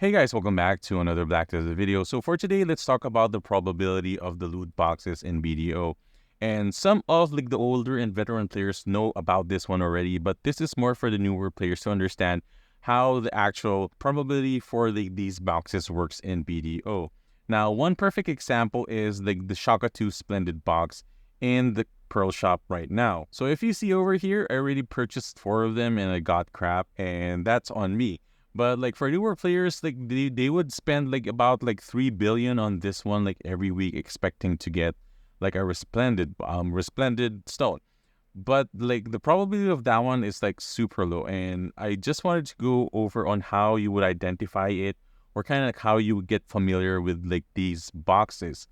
Hey guys, welcome back to another Black Desert video. So for today, let's talk about the probability of the loot boxes in BDO. And some of the older and veteran players know about this one already, but this is more for the newer players to understand how the actual probability for these boxes works in BDO. Now, one perfect example is the Shaka 2 Splendid box in the Pearl shop right now. So if you see over here, I already purchased 4 of them and I got crap, and that's on me. But like for newer players, like they would spend like about like 3 billion on this one like every week, expecting to get like a resplendid stone. But like the probability of that one is like super low. And I just wanted to go over on how you would identify it, or kind of like how you would get familiar with like these boxes.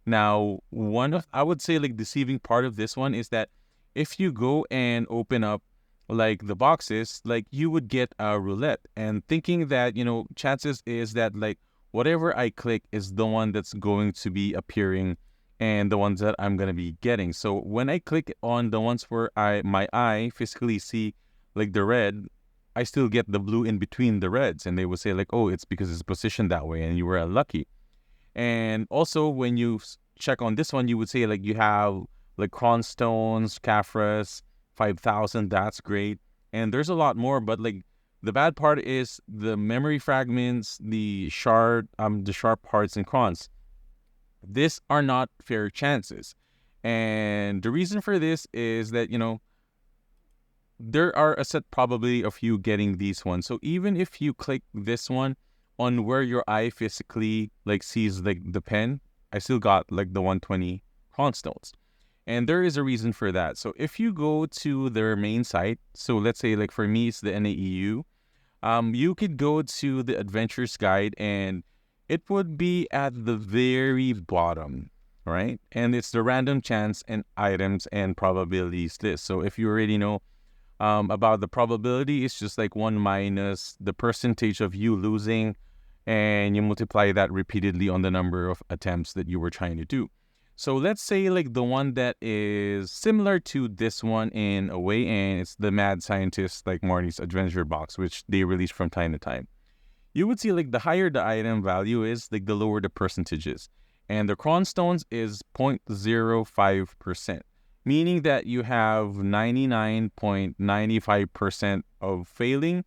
Now, one of, I would say, like deceiving part of this one is that if you go and open up like the boxes, like you would get a roulette, and thinking that, chances is that like whatever I click is the one that's going to be appearing and the ones that I'm going to be getting. So when I click on the ones where my eye physically see like the red, I still get the blue in between the reds, and they would say like, oh, it's because it's positioned that way and you were lucky. And also, when you check on this one, you would say like you have like cronstones, Caphras, 5,000. That's great. And there's a lot more, but like the bad part is the memory fragments, the sharp parts and crons. These are not fair chances. And the reason for this is that, there are a set probability of you getting these ones. So even if you click this one on where your eye physically like sees like the pen, I still got like the 120 Cronstones. And there is a reason for that. So if you go to their main site, so let's say like for me it's the NAEU, you could go to the Adventures Guide, and it would be at the very bottom, right? And it's the random chance and items and probabilities list. So if you already know about the probability, it's just like 1 minus the percentage of you losing, and you multiply that repeatedly on the number of attempts that you were trying to do. So let's say like the one that is similar to this one in a way, and it's the Mad Scientist like Marty's Adventure box, which they release from time to time. You would see like the higher the item value is, like the lower the percentages. And the Cronstones is 0.05%, meaning that you have 99.95% of failing.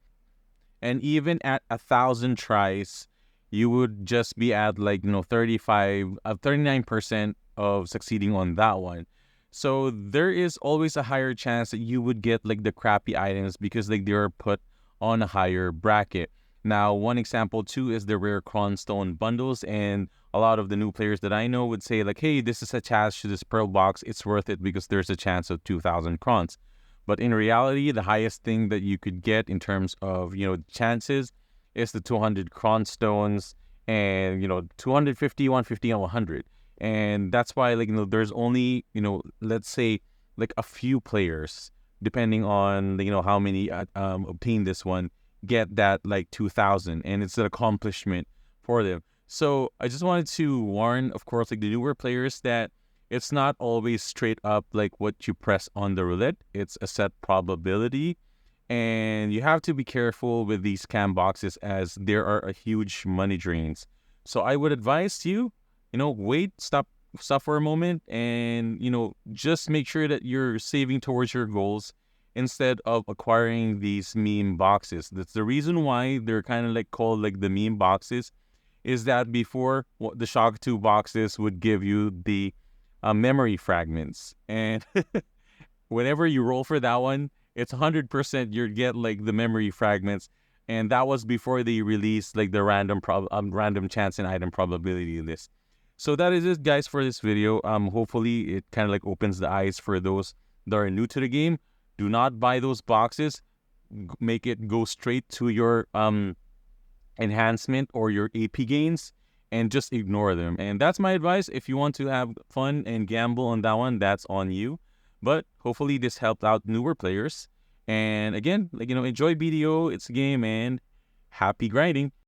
And even at 1,000 tries, you would just be at like, 39% of succeeding on that one. So there is always a higher chance that you would get like the crappy items because like they are put on a higher bracket. Now, one example too is the rare Cronstone bundles, and a lot of the new players that I know would say like, hey, this is attached to this Pearl box, it's worth it because there's a chance of 2,000 Crons. But in reality, the highest thing that you could get in terms of, chances is the 200 Cronstones and, 250, 150, and 100. And that's why, like, there's only, let's say, like a few players, depending on, how many obtain this one, get that like 2,000, and it's an accomplishment for them. So I just wanted to warn, of course, like the newer players, that it's not always straight up like what you press on the roulette. It's a set probability, and you have to be careful with these scam boxes as there are a huge money drains. So I would advise you, wait, stop for a moment, and just make sure that you're saving towards your goals instead of acquiring these meme boxes. That's the reason why they're kind of like called like the meme boxes, is that before, the Shock 2 boxes would give you the memory fragments. And whenever you roll for that one, it's 100% you get like the memory fragments. And that was before they released like the random chance and item probability list. So that is it, guys, for this video. Hopefully it kind of like opens the eyes for those that are new to the game. Do not buy those boxes. Make it go straight to your enhancement or your AP gains, and just ignore them. And that's my advice. If you want to have fun and gamble on that one, that's on you. But hopefully this helped out newer players. And again, like, enjoy BDO. It's a game, and happy grinding.